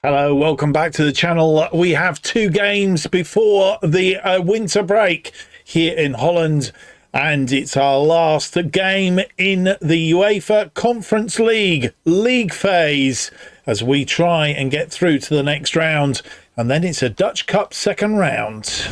Hello, welcome back to the channel. We have two games before the winter break here in Holland, and it's our last game in the UEFA Conference League, League Phase, as we try and get through to the next round, and then it's a Dutch Cup second round.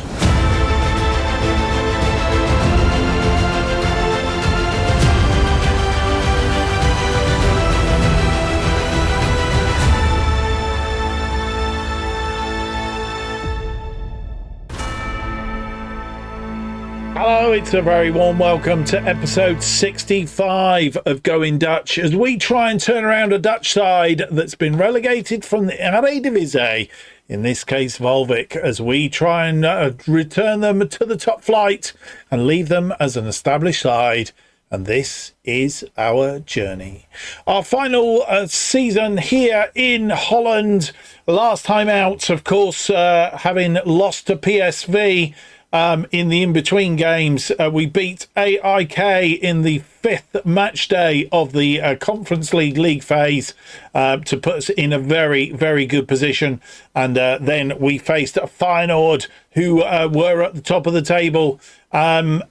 Hello, it's a very warm welcome to episode 65 of Going Dutch as we try and turn around a Dutch side that's been relegated from the Eredivisie, in this case Waalwijk, as we try and return them to the top flight and leave them as an established side. And this is our journey. Our final season here in Holland. Last time out, of course, having lost to PSV. In the in-between games, we beat AIK in the fifth match day of the Conference League Phase to put us in a very, very good position. And then we faced Feyenoord, who were at the top of the table, and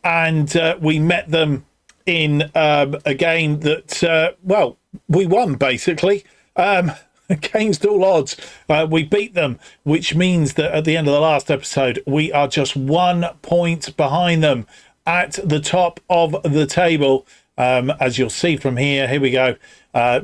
we met them in a game that, well, we won, basically. Against all odds, we beat them, which means that at the end of the last episode, we are just 1 point behind them at the top of the table. As you'll see from here we go,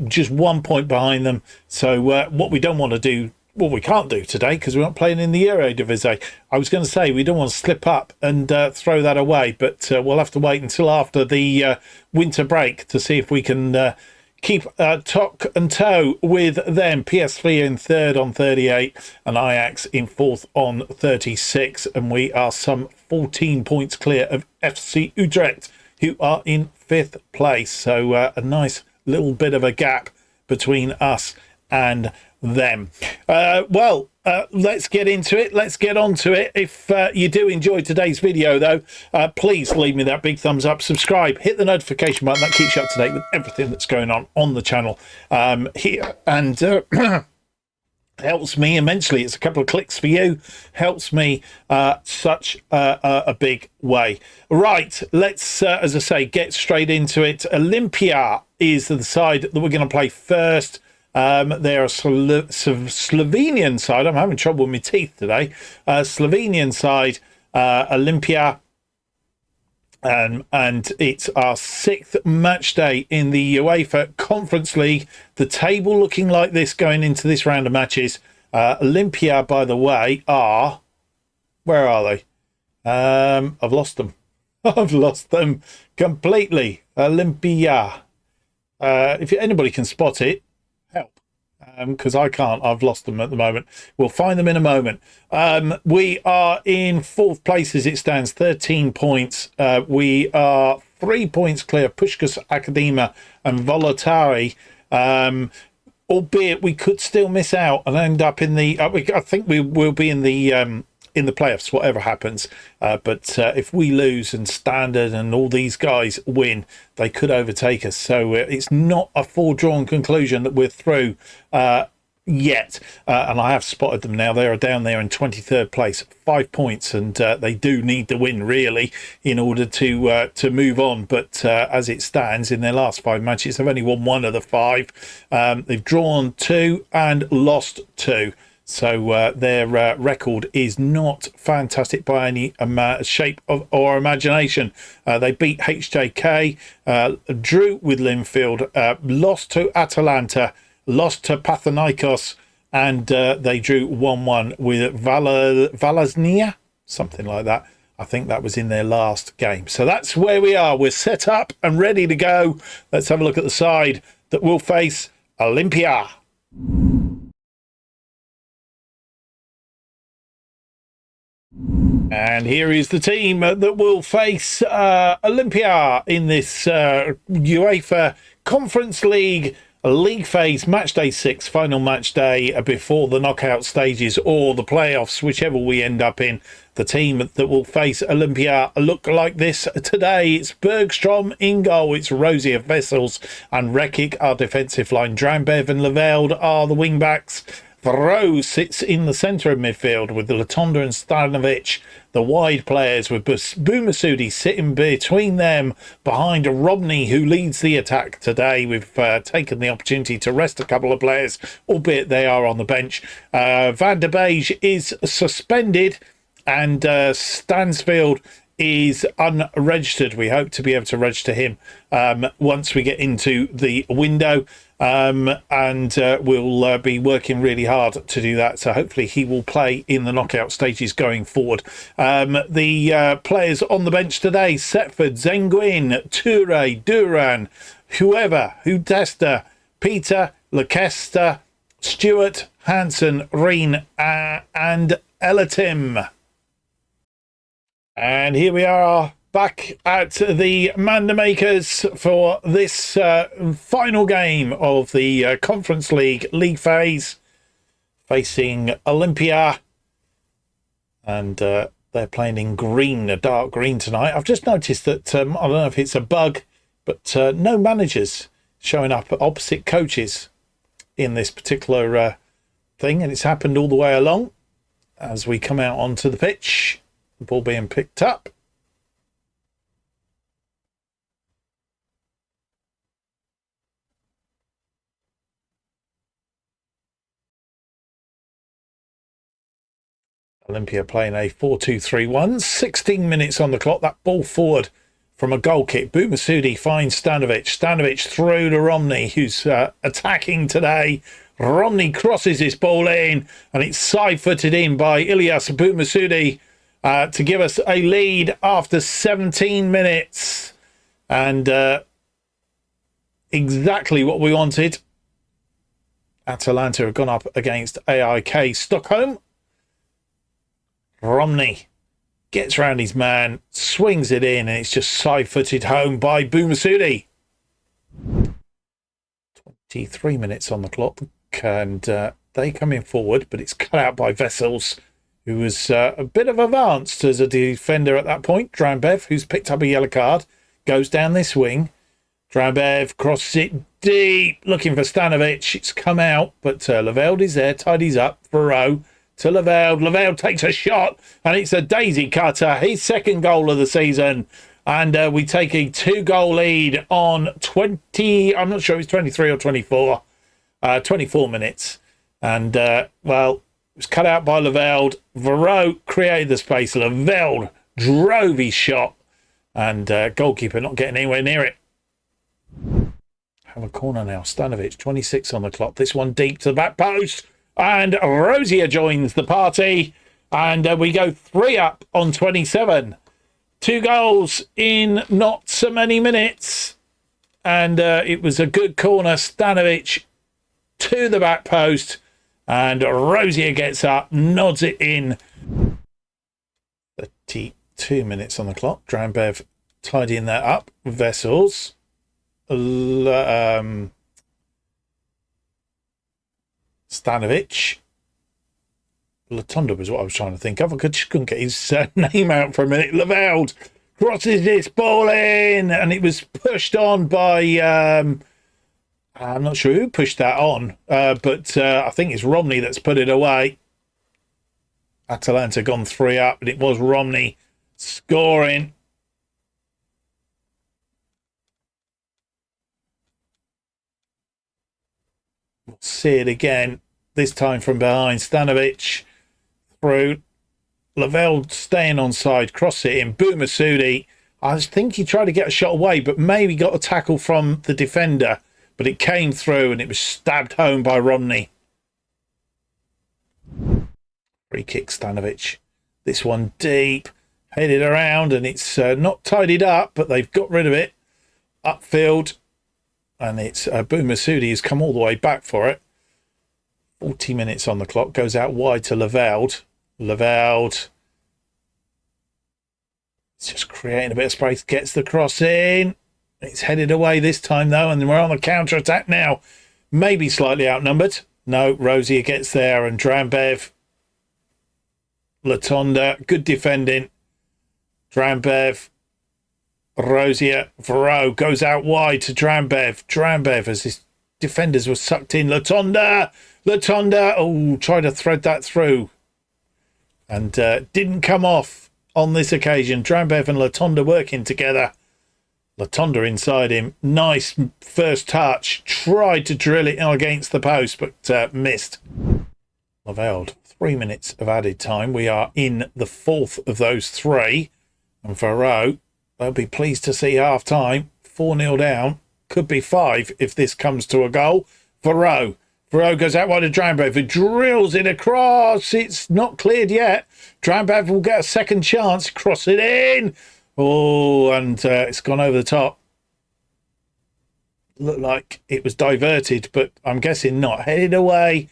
just 1 point behind them. So what we don't want to do, what we can't do today, because we're not playing in the Eredivisie. I was going to say we don't want to slip up and throw that away, but we'll have to wait until after the winter break to see if we can keep tock and toe with them. PSV in third on 38 and Ajax in fourth on 36. And we are some 14 points clear of FC Utrecht, who are in fifth place. So a nice little bit of a gap between us and them. Let's get into it. Let's get on to it. If you do enjoy today's video, though, please leave me that big thumbs up, subscribe, hit the notification button. That keeps you up to date with everything that's going on the channel here, and helps me immensely. It's a couple of clicks for you, helps me such a big way. Right, let's, as I say, get straight into it. Olimpija is the side that we're going to play first. They're a Slovenian side. I'm having trouble with my teeth today. Slovenian side, Olympija, and it's our sixth match day in the UEFA Conference League. The table looking like this going into this round of matches. Olympija, by the way, are... Where are they? I've lost them. I've lost them completely. Olympija. If anybody can spot it, help, because I can't. I've lost them at the moment. We'll find them in a moment. We are in fourth place as it stands, 13 points. We are 3 points clear of Puskás Academia and Voluntari, albeit we could still miss out and end up in the I think we will be in the playoffs, whatever happens. But if we lose and Standard and all these guys win, they could overtake us. So it's not a foredrawn conclusion that we're through yet. And I have spotted them now. They are down there in 23rd place, 5 points, and they do need the win, really, in order to move on. But as it stands, in their last 5 matches, they've only won 1 of the 5. They've drawn 2 and lost 2. So their record is not fantastic by any shape or imagination. They beat HJK, drew with Linfield, lost to Atalanta, lost to Panathinaikos, and they drew 1-1 with Valaznia, something like that. I think that was in their last game. So that's where we are. We're set up and ready to go. Let's have a look at the side that will face Olympija. And here is the team that will face Olympija in this UEFA Conference League League Phase match day 6, final match day before the knockout stages or the playoffs, whichever we end up in. The team that will face Olympija look like this today. It's Bergstrom in goal. It's Rosier, Vessels and Rekic, our defensive line. Drambev and Leveld are the wing backs. Throw sits in the centre of midfield with Latonda and Stanovic, the wide players, with Boumassoudi sitting between them behind Romney, who leads the attack today. We've taken the opportunity to rest a couple of players, albeit they are on the bench. Van der Beige is suspended, and Stansfield is unregistered. We hope to be able to register him once we get into the window, and we'll be working really hard to do that, so hopefully he will play in the knockout stages going forward. The players on the bench today: Setford, Zenguin, Toure, Duran, Hudesta, Peter, Leicester, Stewart, Hansen, Reen, and Elatim. And here we are back at the Mandermakers for this final game of the Conference League Phse, facing Olympija. And they're playing in green, a dark green tonight. I've just noticed that, I don't know if it's a bug, but no managers showing up opposite coaches in this particular thing. And it's happened all the way along as we come out onto the pitch. The ball being picked up. Olympija playing a 4-2-3-1. 16 minutes on the clock. That ball forward from a goal kick. Boumassoudi finds Stanovic. Stanovic through to Romney, who's attacking today. Romney crosses his ball in, and it's side-footed in by Ilyas Boumassoudi to give us a lead after 17 minutes. And exactly what we wanted. Atalanta have gone up against AIK Stockholm. Romney gets round his man, swings it in, and it's just side-footed home by Boumassoudi. 23 minutes on the clock, and they come in forward, but it's cut out by Vessels, who was a bit of advanced as a defender at that point. Drambev, who's picked up a yellow card, goes down this wing. Drambev crosses it deep, looking for Stanovic. It's come out, but Leveld is there, tidies up. Varro to Leveld. Leveld takes a shot, and it's a daisy cutter. His second goal of the season. And we take a 2-goal lead on 20, I'm not sure if it's 23 or 24, 24 minutes. And, well, it was cut out by Leveld. Varro created the space. Leveld drove his shot, and goalkeeper not getting anywhere near it. Have a corner now. Stanovic, 26 on the clock. This one deep to the back post. And Rosier joins the party. And we go 3 up on 27. 2 goals in not so many minutes. And it was a good corner. Stanovic to the back post. And Rosier gets up, nods it in. 32 minutes on the clock. Drambev tidying that up. Vessels. Stanovic. Latonda was what I was trying to think of. I just couldn't get his name out for a minute. Leveld crosses this ball in, and it was pushed on by... I'm not sure who pushed that on, but I think it's Romney that's put it away. Atalanta gone 3 up, and it was Romney scoring. We'll see it again, this time from behind. Stanovic through. Leveld staying on side, cross it in. Boumassoudi, I think he tried to get a shot away, but maybe got a tackle from the defender. But it came through, and it was stabbed home by Romney. Free kick, Stanovic. This one deep, headed around, and it's not tidied up, but they've got rid of it. Upfield, and it's Boumassoudi has come all the way back for it. 40 minutes on the clock, goes out wide to Leveld. Leveld, it's just creating a bit of space, gets the cross in. It's headed away this time, though, and we're on the counter-attack now. Maybe slightly outnumbered. No, Rosier gets there, and Drambev. Latonda, good defending. Drambev. Rosier. Varro goes out wide to Drambev. Drambev, as his defenders were sucked in. Latonda. Latonda, oh, tried to thread that through. And didn't come off on this occasion. Drambev and Latonda working together. Latonda inside him. Nice first touch. Tried to drill it against the post, but missed. Lavelde, 3 minutes of added time. We are in the fourth of those three. And Varro, they'll be pleased to see half-time. 4-0 down. Could be 5 if this comes to a goal. Varro goes out wide to Drambev, who drills it across. It's not cleared yet. Drambev will get a second chance. Cross it in. Oh, and it's gone over the top. Looked like it was diverted, but I'm guessing not. Headed away.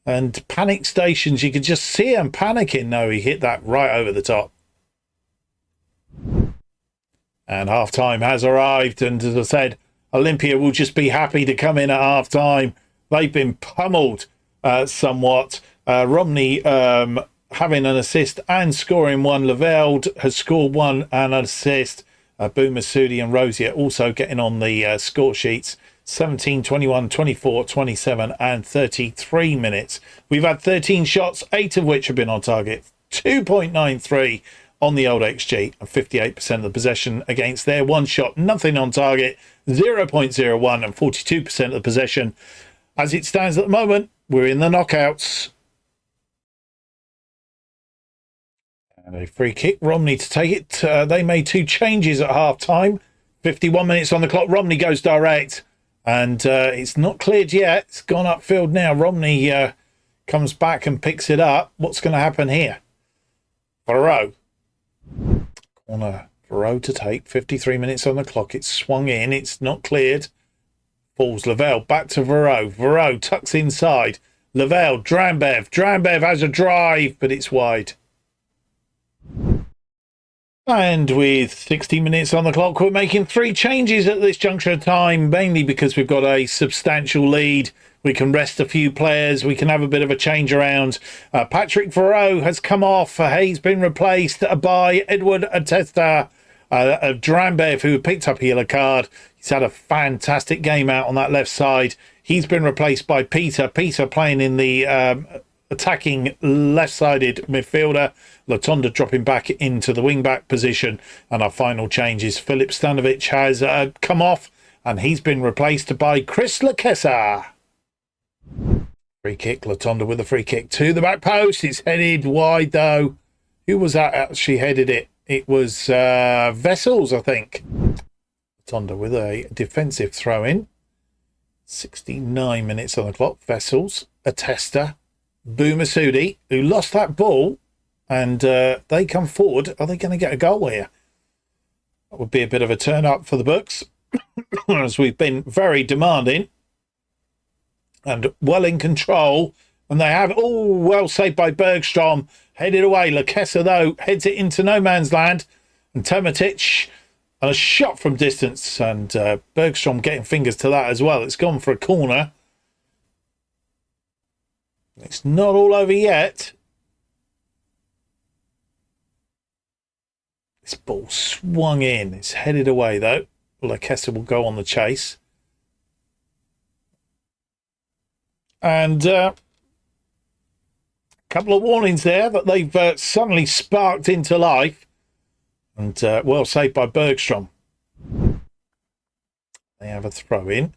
And panic stations, you could just see him panicking. No, he hit that right over the top. And half-time has arrived. And as I said, Olympija will just be happy to come in at half-time. They've been pummeled somewhat. Romney having an assist and scoring one. Lavelde has scored one and an assist. Boumassoudi and Rosier also getting on the score sheets. 17, 21, 24, 27 and 33 minutes. We've had 13 shots, 8 of which have been on target. 2.93 on the old XG and 58% of the possession against their one shot. Nothing on target. 0.01 and 42% of the possession. As it stands at the moment, we're in the knockouts. And a free kick. Romney to take it. They made 2 changes at half-time. 51 minutes on the clock. Romney goes direct. And it's not cleared yet. It's gone upfield now. Romney comes back and picks it up. What's going to happen here? Varro. Corner. Varro to take. 53 minutes on the clock. It's swung in. It's not cleared. Falls Lavelle. Back to Varro. Varro tucks inside. Lavelle. Drambev. Drambev has a drive, but it's wide. And with 60 minutes on the clock, we're making 3 changes at this juncture of time, mainly because we've got a substantial lead. We can rest a few players. We can have a bit of a change around. Patrick Varro has come off. He's been replaced by Edward Atesta of Drambev, who picked up a yellow card. He's had a fantastic game out on that left side. He's been replaced by Peter. Peter playing in the attacking left-sided midfielder. Latonda dropping back into the wing-back position. And our final change is Filip Stanovic has come off and he's been replaced by Chris Lakesa. Free kick, Latonda with a free kick to the back post. It's headed wide though. Who was that actually headed it? It was Vessels, I think. Latonda with a defensive throw-in. 69 minutes on the clock. Vessels, Atesta, Boumassoudi, who lost that ball, and they come forward. Are they going to get a goal here? That would be a bit of a turn up for the books, as we've been very demanding and well in control. And they have, oh, well saved by Bergstrom, headed away. Lakesa, though, heads it into no man's land. And Tomatic, and a shot from distance. And Bergstrom getting fingers to that as well. It's gone for a corner. It's not all over yet. This ball swung in. It's headed away, though. Lakesa will go on the chase. And a couple of warnings there that they've suddenly sparked into life. And well saved by Bergstrom. They have a throw-in.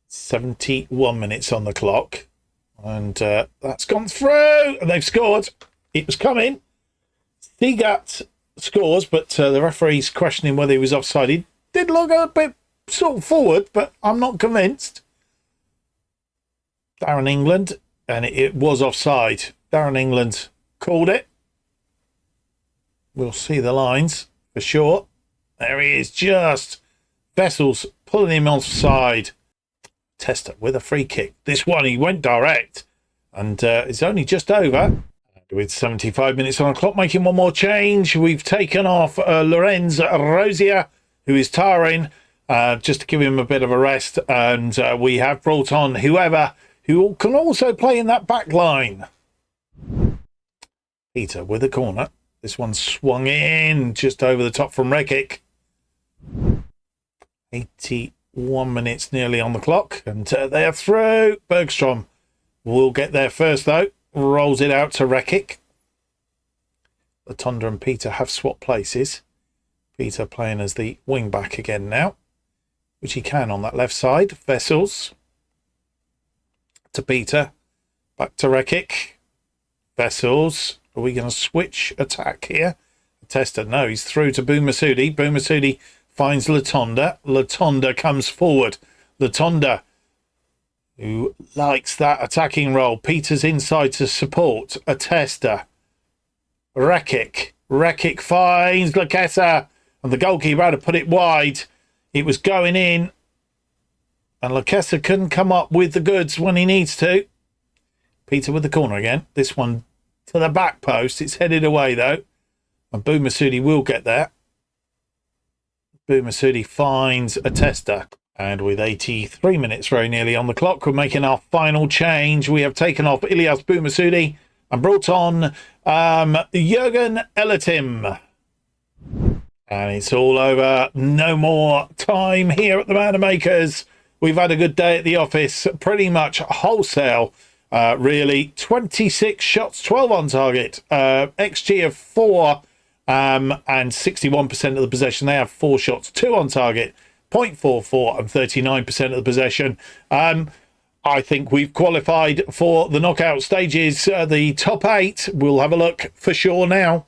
71 minutes on the clock. And that's gone through. And they've scored. It was coming. Thigat scores, but the referee's questioning whether he was offside. He did look a bit sort of forward, but I'm not convinced. Darren England, and it was offside. Darren England called it. We'll see the lines for sure. There he is, just Vessels pulling him offside. Tester with a free kick. This one, he went direct, and it's only just over. With 75 minutes on the clock, making one more change. We've taken off Lorenz Rosier, who is tiring, just to give him a bit of a rest. And we have brought on whoever who can also play in that back line. Peter with a corner. This one swung in just over the top from Rekic. 81 minutes nearly on the clock. And they are through. Bergstrom will get there first, though. Rolls it out to Rekic. Latunda and Peter have swapped places. Peter playing as the wing back again now, which he can on that left side. Vessels to Peter. Back to Rekic. Vessels. Are we going to switch attack here? Tester, no, he's through to Boumassoudi. Boumassoudi finds Latunda. Latunda comes forward. Latunda, who likes that attacking role. Peter's inside to support. A Tester. Rekic. Rekic finds Lakessa. And the goalkeeper had to put it wide. It was going in. And Lakessa couldn't come up with the goods when he needs to. Peter with the corner again. This one to the back post. It's headed away, though. And Boumassoudi will get there. Boumassoudi finds a Tester. And with 83 minutes very nearly on the clock, we're making our final change. We have taken off Ilyas Boumassoudi and brought on Jürgen Elatim. And it's all over. No more time here at the Manamakers. We've had a good day at the office. Pretty much wholesale, really. 26 shots, 12 on target. XG of 4 and 61% of the possession. They have 4 shots, 2 on target, 0.44 and 39% of the possession. I think we've qualified for the knockout stages. The top 8, we'll have a look for sure now.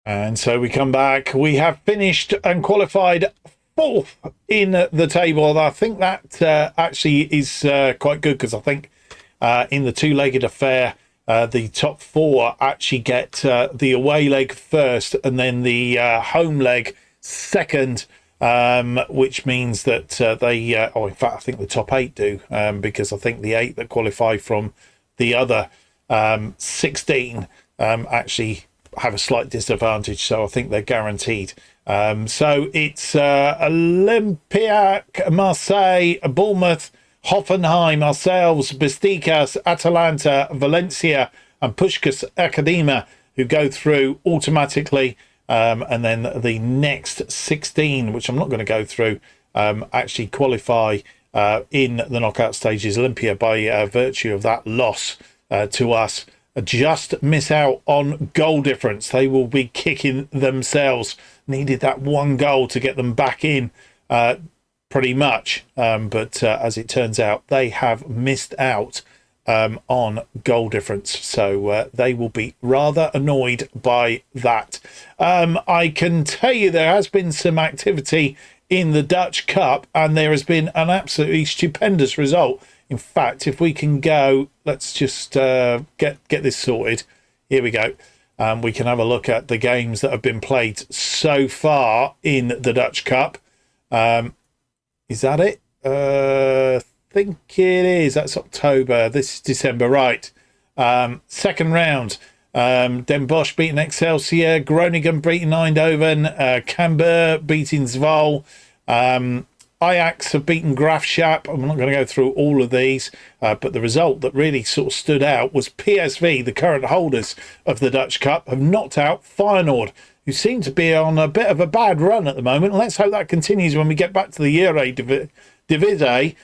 And so we come back. We have finished and qualified 4th in the table. I think that actually is quite good, because I think in the two-legged affair, the top 4 actually get the away leg first and then the home leg second, which means that they... in fact, I think the top 8 do, because I think the 8 that qualify from the other 16 actually have a slight disadvantage, so I think they're guaranteed. So it's Olympija, Marseille, Bournemouth, Hoffenheim, ourselves, Besiktas, Atalanta, Valencia and Puskás Akademia, who go through automatically, and then the next 16, which I'm not going to go through, actually qualify in the knockout stages. Olympija, by virtue of that loss to us, just miss out on goal difference. They will be kicking themselves. Needed that one goal to get them back in, pretty much. But as it turns out, they have missed out on goal difference. So they will be rather annoyed by that. I can tell you there has been some activity in the Dutch Cup, and there has been an absolutely stupendous result. In fact, if we can go, let's just get this sorted. Here we go. We can have a look at the games that have been played so far in the Dutch Cup. Is that it? I think it is. That's October. This is December, right. Second round. Den Bosch beating Excelsior. Groningen beating Eindhoven. Cambuur beating Zwolle. Ajax have beaten Graafschap. I'm not going to go through all of these, but the result that really sort of stood out was PSV, the current holders of the Dutch Cup, have knocked out Feyenoord, who seem to be on a bit of a bad run at the moment. Let's hope that continues when we get back to the Eredivisie.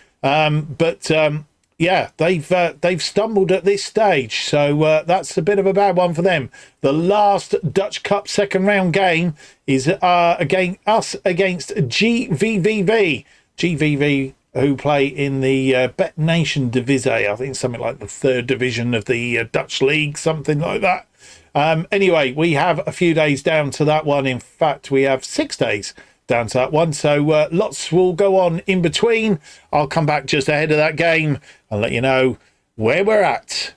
Yeah, they've stumbled at this stage, so that's a bit of a bad one for them. The last Dutch Cup second round game is against G.V.V.V. G.V.V., who play in the Bet Nation Divisie. I think it's something like the 3rd division of the Dutch League, something like that. Anyway, we have a few days down to that one. In fact, we have 6 days down to that one, so lots will go on in between. I'll come back just ahead of that game and let you know where we're at.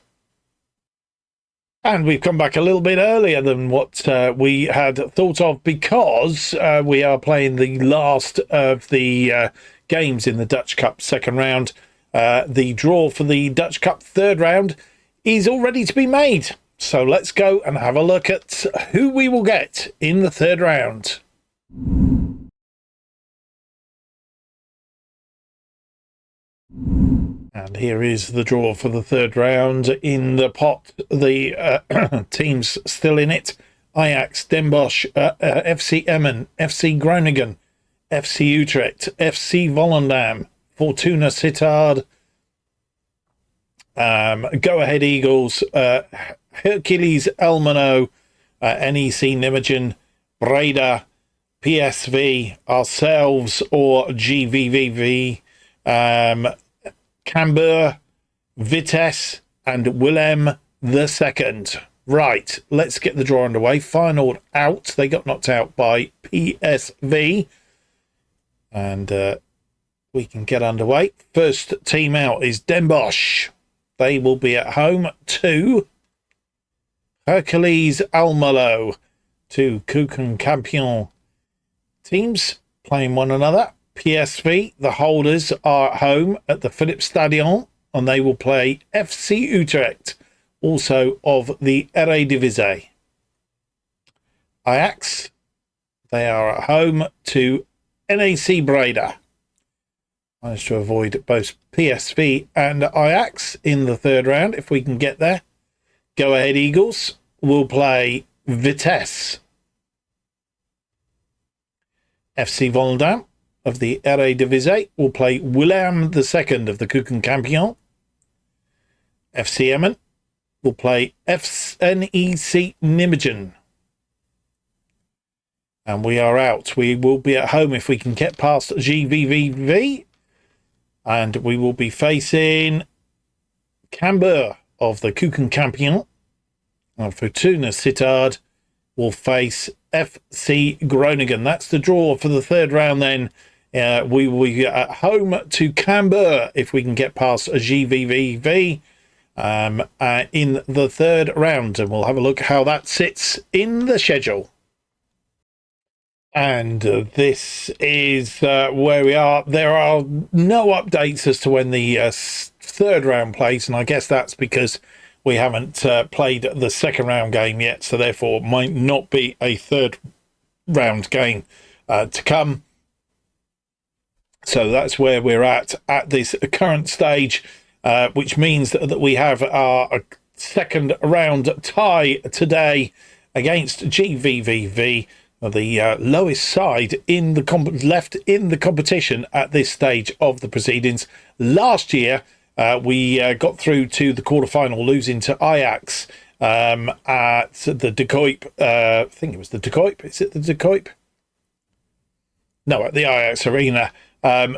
And we've come back a little bit earlier than what we had thought of, because we are playing the last of the games in the Dutch Cup second round. The draw for the Dutch Cup third round is all ready to be made, so let's go and have a look at who we will get in the third round. And here is the draw for the third round. In the pot, the teams still in it: Ajax, Den Bosch, FC Emmen, FC Groningen, FC Utrecht, FC Volendam, Fortuna Sittard, Go Ahead Eagles, Hercules Elmano, NEC Nijmegen, Breda, PSV, ourselves or G.V.V.V, Cambuur, Vitesse, and Willem II. Right, let's get the draw underway. Final out. They got knocked out by PSV. And we can get underway. First team out is Den Bosch. They will be at home to Hercules Almelo, to Keukenkampioen. Teams playing one another. PSV, the holders, are at home at the Philipsstadion, and they will play FC Utrecht, also of the Eredivisie. Ajax, they are at home to NEC Breda. Managed to avoid both PSV and Ajax in the third round, if we can get there. Go Ahead Eagles will play Vitesse. FC Volendam of the Eredivisie will play Willem II of the Keukenkampioen. FC Emmen will play NEC Nijmegen. And we are out. We will be at home if we can get past G.V.V.V. And we will be facing Cambuur of the Keukenkampioen. And Fortuna Sittard will face FC Groningen. That's the draw for the third round then. We will be at home to Cambuur if we can get past G.V.V.V. In the third round. And we'll have a look how that sits in the schedule. And this is where we are. There are no updates as to when the third round plays, and I guess that's because we haven't played the second round game yet, so therefore might not be a third round game to come. So that's where we're at this current stage, which means that we have our second round tie today against G.V.V.V. The lowest side in the left in the competition at this stage of the proceedings. Last year, we got through to the quarterfinal, losing to Ajax at the De Kuip. I think it was the De Kuip. Is it the De Kuip? No, at the Ajax Arena,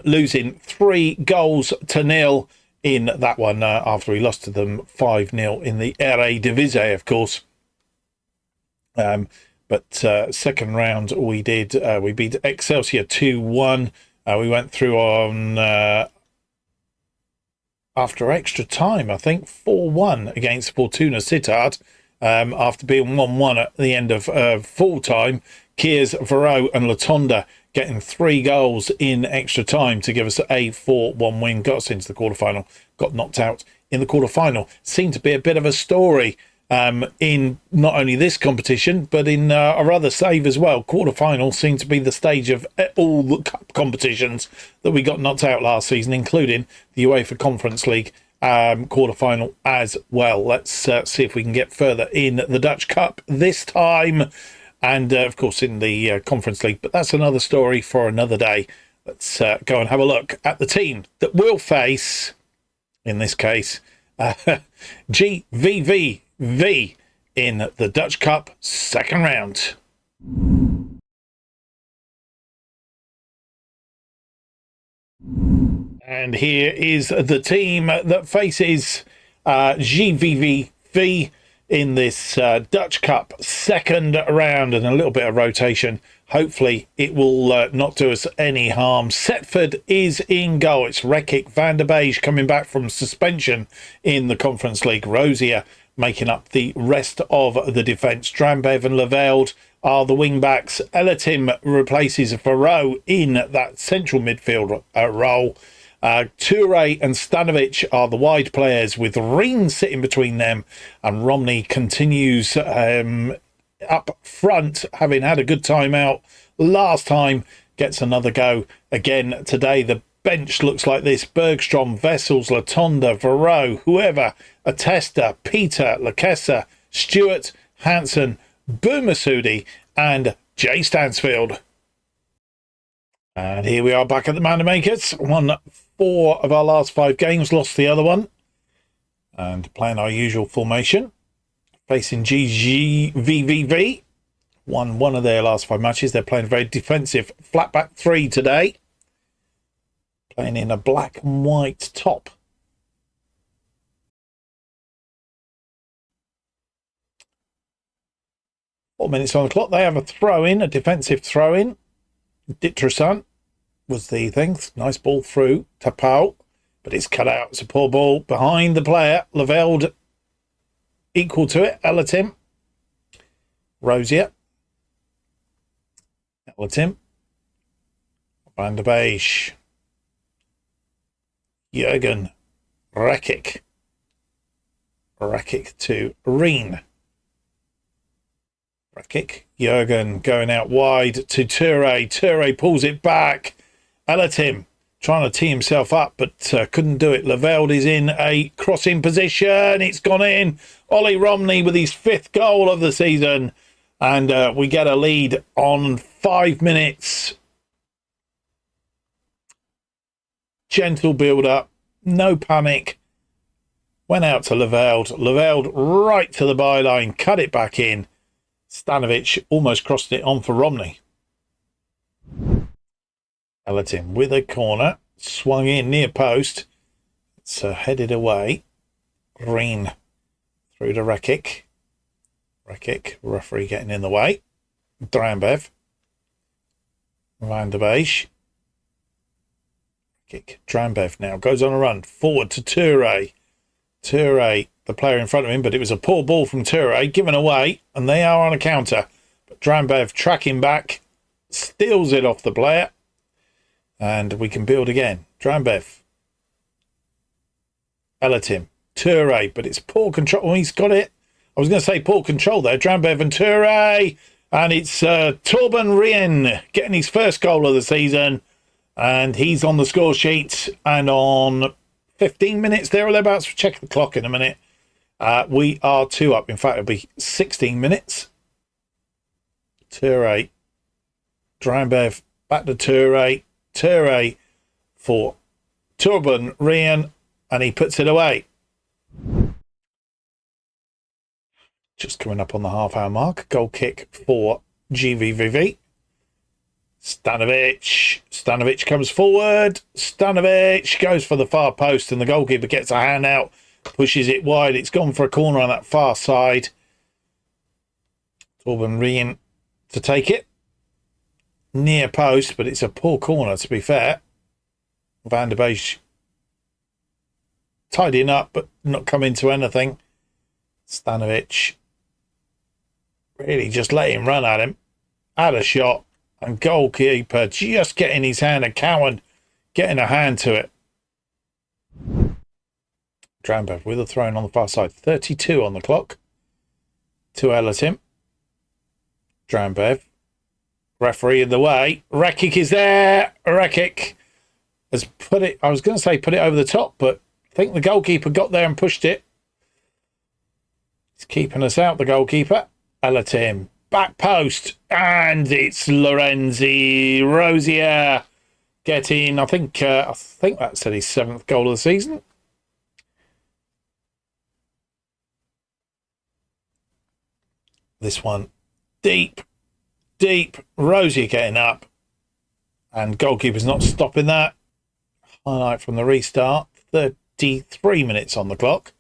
losing 3-0 in that one after we lost to them 5-0 in the Eredivisie, of course. But second round we did. We beat Excelsior 2-1. We went through on after extra time, I think 4-1 against Fortuna Sittard. After being 1-1 at the end of full time, Kiers, Varro, and Latonda getting 3 goals in extra time to give us a 4-1 win. Got us into the quarterfinal. Got knocked out in the quarterfinal. Seemed to be a bit of a story. In not only this competition, but in our other save as well. Quarterfinals seem to be the stage of all the cup competitions that we got knocked out last season, including the UEFA Conference League quarterfinal as well. Let's see if we can get further in the Dutch Cup this time, and of course in the Conference League. But that's another story for another day. Let's go and have a look at the team that will face, in this case, G.V.V.V. in the Dutch Cup second round. And here is the team that faces G.V.V.V. in this Dutch Cup second round, and a little bit of rotation. Hopefully it will not do us any harm. Setford is in goal. It's Rekik van der Beege coming back from suspension in the Conference League. Rosier making up the rest of the defence. Drambev and Leveld are the wing-backs. Elatim replaces Varro in that central midfield role. Toure and Stanovic are the wide players, with Reen sitting between them, and Romney continues up front, having had a good time out last time, gets another go again today. The bench looks like this: Bergstrom, Vessels, Latonda, Varro, whoever, Atesta, Peter, Lakessa, Stewart, Hansen, Boumassoudi, and Jay Stansfield. And here we are back at the Manor Makers. Won 4 of our last 5 games, lost the other one. and playing our usual formation. Facing G.V.V.V. Won one of their last 5 matches. They're playing a very defensive flat back 3 today. Playing in a black and white top. Four minutes on the clock. They have a throw-in, a defensive throw-in. Ditrasan was the thing. Nice ball through. Tapau. But it's cut out. It's a poor ball behind the player. Leveld equal to it. Elatim. Rosier. Elatim. Van der Beek. Jurgen. Rekic. Rekic to Reen. Rekic. Jurgen going out wide to Toure. Toure pulls it back. Elatim trying to tee himself up, but couldn't do it. Leveld is in a crossing position. It's gone in. Ollie Romney with his 5th goal of the season. And we get a lead on 5 minutes. Gentle build-up. No panic. Went out to Leveld. Leveld right to the byline. Cut it back in. Stanovic almost crossed it on for Romney. Elatim with a corner. Swung in near post. It's headed away. Green through to Rekic. Rekic, referee getting in the way. Drambev. Van der Beek. Rekic. Drambev now goes on a run. Forward to Toure. Toure, the player in front of him, but it was a poor ball from Toure, given away, and they are on a counter. But Drambev tracking back, steals it off the player, and we can build again. Drambev. Elatim. Toure, but it's poor control. Oh, he's got it. I was going to say poor control there. Drambev and Toure, and it's Torben Rien getting his 1st goal of the season, and he's on the score sheet, and on 15 minutes there or thereabouts. We'll check the clock in a minute. We are 2 up. In fact, it'll be 16 minutes. Toure. Drambev back to Toure. Toure for Torben Rien, and he puts it away. Just coming up on the half-hour mark. Goal kick for G.V.V.V. Stanovic. Stanovic comes forward. Stanovic goes for the far post, and the goalkeeper gets a hand out, pushes it wide. It's gone for a corner on that far side. Torben Rien to take it. Near post, but it's a poor corner, to be fair. Van der Beek tidying up, but not coming to anything. Stanovic really just let him run at him. Had a shot, and goalkeeper just getting his hand, and Cowan getting a hand to it. Drambev with a throw in on the far side. 32 on the clock. To Elatim. Drambev. Referee in the way. Rekic is there. Rekic has put it, I was going to say put it over the top, but I think the goalkeeper got there and pushed it. He's keeping us out, the goalkeeper. Elatim. Back post. And it's Lorenzi Rosier getting, I think that's his 7th goal of the season. This one deep. Rosier getting up, and goalkeeper's not stopping that. Highlight from the restart. 33 minutes on the clock.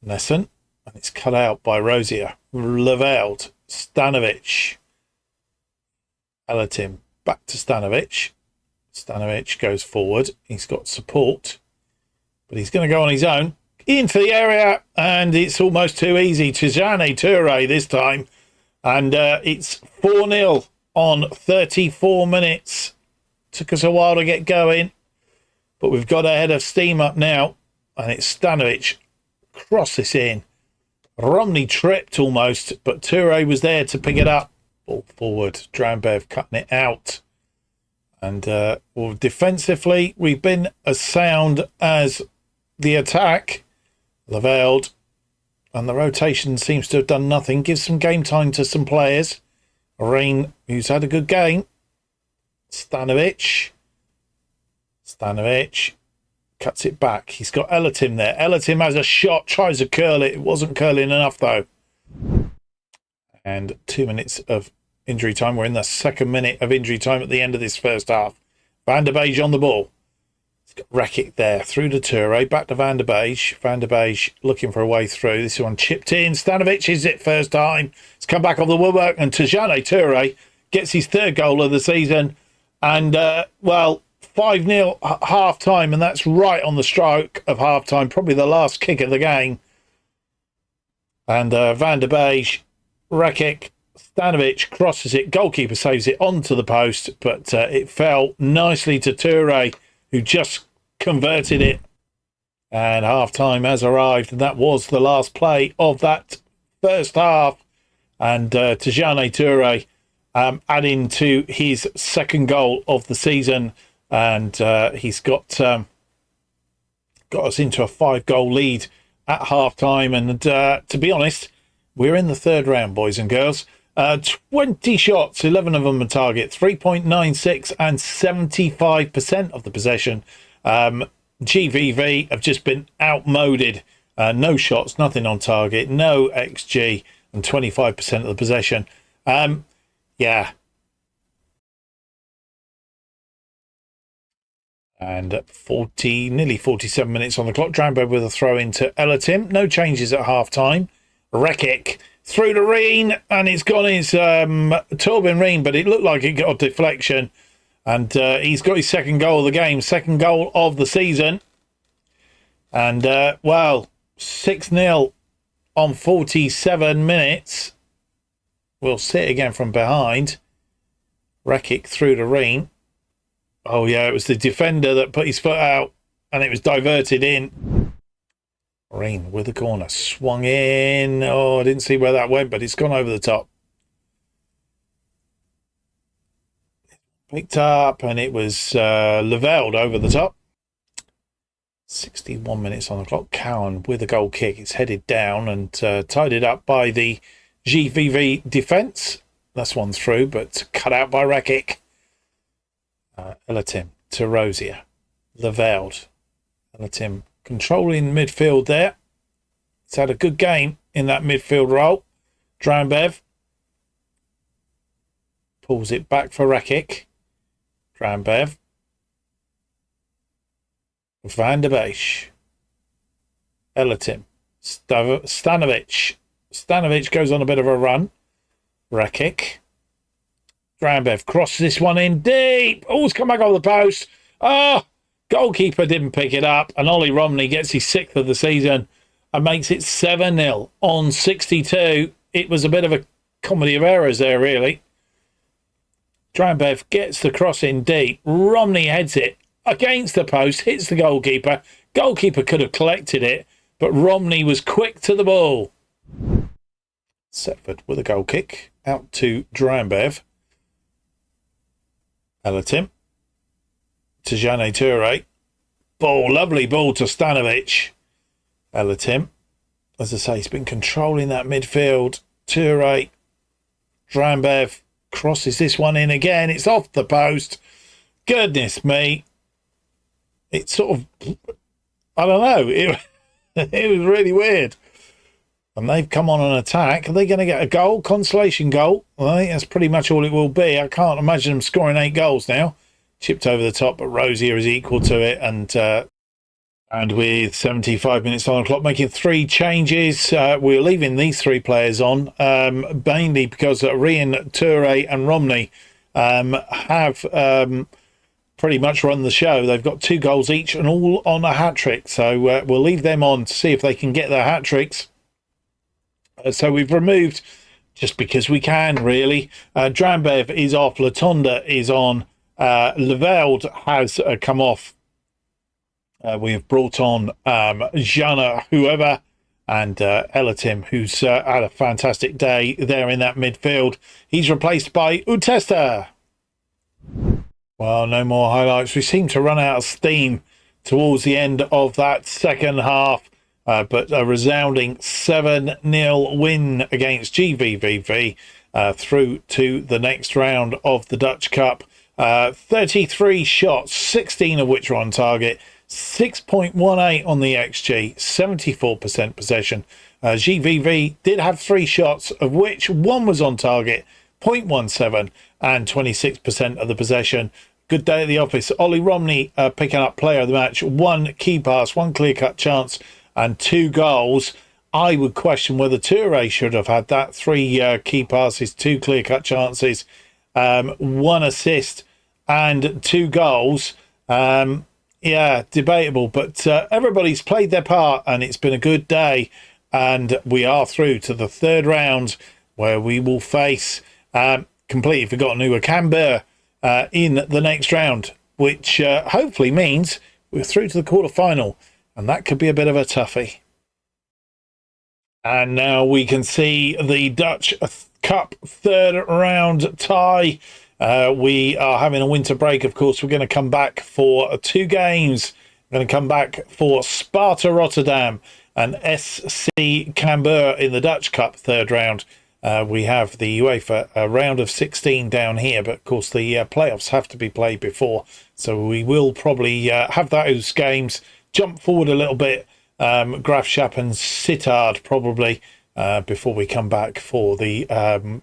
Nesson, and it's cut out by Rosier. Leveld. Stanovic. Elatim back to Stanovic. Stanovic goes forward. He's got support, but he's going to go on his own into the area, and it's almost too easy. Tijani Toure this time. And it's 4-0 on 34 minutes. Took us a while to get going, but we've got a head of steam up now. And it's Stanovic. Cross this in. Romney tripped almost, but Toure was there to pick it up. Ball forward. Drambev cutting it out. And well, defensively, we've been as sound as the attack. Leveld. And the rotation seems to have done nothing. Gives some game time to some players. Rain, who's had a good game. Stanovic. Cuts it back. He's got Elatim there. Elatim has a shot, tries to curl it. It wasn't curling enough, though. And 2 minutes of injury time. We're in the second minute of injury time at the end of this first half. Van der Beij on the ball. He's got Rekic there. Through to Toure. Back to Van der Beij. Van der Beij looking for a way through. This one chipped in. Stanovic is it first time. It's come back off the woodwork. And Tijane Toure gets his third goal of the season. And, well, 5-0 half-time, and that's right on the stroke of half-time, probably the last kick of the game. And Van der Beij, Rekic, Stanovic crosses it, goalkeeper saves it onto the post, but it fell nicely to Toure, who just converted it. And half-time has arrived, and that was the last play of that first half. And Tijane Toure adding to his second goal of the season. And he's got us into a 5-goal lead at half-time. And to be honest, we're in the third round, boys and girls. 20 shots, 11 of them on target, 3.96 and 75% of the possession. G.V.V. have just been outmoded. No shots, nothing on target, no XG, and 25% of the possession. Yeah. And nearly 47 minutes on the clock. Drambo with a throw into Elatim. No changes at half-time. Rekic through to Reen, and it's gone his Torben Reen, but it looked like it got a deflection. And he's got his second goal of the game, second goal of the season. And, well, 6-0 on 47 minutes. We'll sit again from behind. Rekic through to Reen. Oh, yeah, it was the defender that put his foot out and it was diverted in. Reen with the corner. Swung in. Oh, I didn't see where that went, but it's gone over the top. Picked up and it was Leveld over the top. 61 minutes on the clock. Cowan with a goal kick. It's headed down and tied it up by the G.V.V. defence. That's one through, but cut out by Rekic. Elatim to Rosier. Leveld. Elatim controlling midfield there. He's had a good game in that midfield role. Drambev pulls it back for Rekic. Drambev. Van der Beij. Elatim. Stanovic. Stanovic goes on a bit of a run. Rekic. Drambev crosses this one in deep. Oh, it's come back off the post. Oh, goalkeeper didn't pick it up. And Ollie Romney gets his 6th of the season and makes it 7-0 on 62. It was a bit of a comedy of errors there, really. Drambev gets the cross in deep. Romney heads it against the post, hits the goalkeeper. Goalkeeper could have collected it, but Romney was quick to the ball. Setford with a goal kick out to Drambev. Elatim. Tijane Toure. Ball, lovely ball to Stanovic. Elatim. As I say, he's been controlling that midfield. Toure. Drambev crosses this one in again. It's off the post. Goodness me. It's sort of, I don't know. It was really weird. And they've come on an attack. Are they going to get a goal? Consolation goal? Well, I think that's pretty much all it will be. I can't imagine them scoring 8 goals now. Chipped over the top, but Rosier is equal to it. And with 75 minutes on the clock, making 3 changes. We're leaving these 3 players on, mainly because Reen, Toure and Romney have pretty much run the show. They've got 2 goals each and all on a hat-trick. So we'll leave them on to see if they can get their hat-tricks. So we've removed, just because we can, really. Drambev is off. Latonda is on. Leveld has come off. We have brought on Jana, whoever, and Elatim, who's had a fantastic day there in that midfield. He's replaced by Utesta. Well, no more highlights. We seem to run out of steam towards the end of that second half. But a resounding 7-0 win against G.V.V.V. Through to the next round of the Dutch Cup. 33 shots, 16 of which were on target, 6.18 on the XG, 74% possession. G.V.V.V did have 3 shots, of which 1 was on target, 0.17, and 26% of the possession. Good day at the office. Ollie Romney picking up player of the match. 1 key pass, 1 clear-cut chance, and 2 goals. I would question whether Toure should have had that. 3 key passes, 2 clear-cut chances, 1 assist, and 2 goals. Yeah, debatable, but everybody's played their part, and it's been a good day. And we are through to the 3rd round, where we will face completely forgotten who, Canberra, in the next round, which hopefully means we're through to the quarter-final, and that could be a bit of a toughie. And now we can see the Dutch Cup 3rd round tie. We are having a winter break, of course. We're going to come back for 2 games. We're going to come back for Sparta Rotterdam and SC Canberra in the Dutch Cup 3rd round. We have the UEFA round of 16 down here, but of course the playoffs have to be played before. So we will probably have those games, jump forward a little bit, Graafschap and Sittard probably, before we come back for the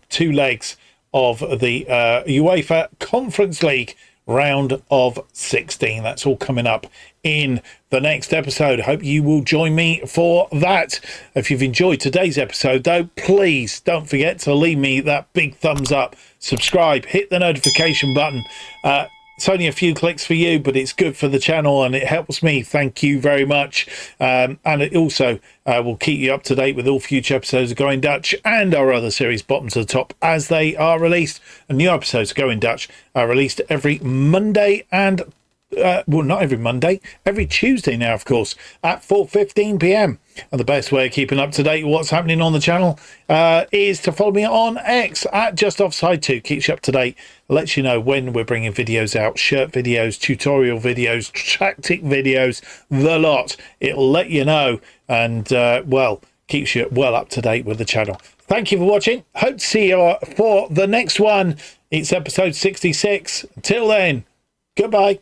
2 legs of the UEFA Conference League round of 16. That's all coming up in the next episode. Hope you will join me for that. If you've enjoyed today's episode, though, please don't forget to leave me that big thumbs up, subscribe, hit the notification button. It's only a few clicks for you, but it's good for the channel and it helps me. Thank you very much. And it also will keep you up to date with all future episodes of Going Dutch and our other series, Bottom to the Top, as they are released. And new episodes of Going Dutch are released every Monday and well, not every Monday, every Tuesday now, of course, at 4:15 p.m. And the best way of keeping up to date with what's happening on the channel is to follow me on X at JustOffside2. Keeps you up to date, lets you know when we're bringing videos out, shirt videos, tutorial videos, tactic videos, the lot. It'll let you know and, well, keeps you well up to date with the channel. Thank you for watching. Hope to see you for the next one. It's episode 66. Until then, goodbye.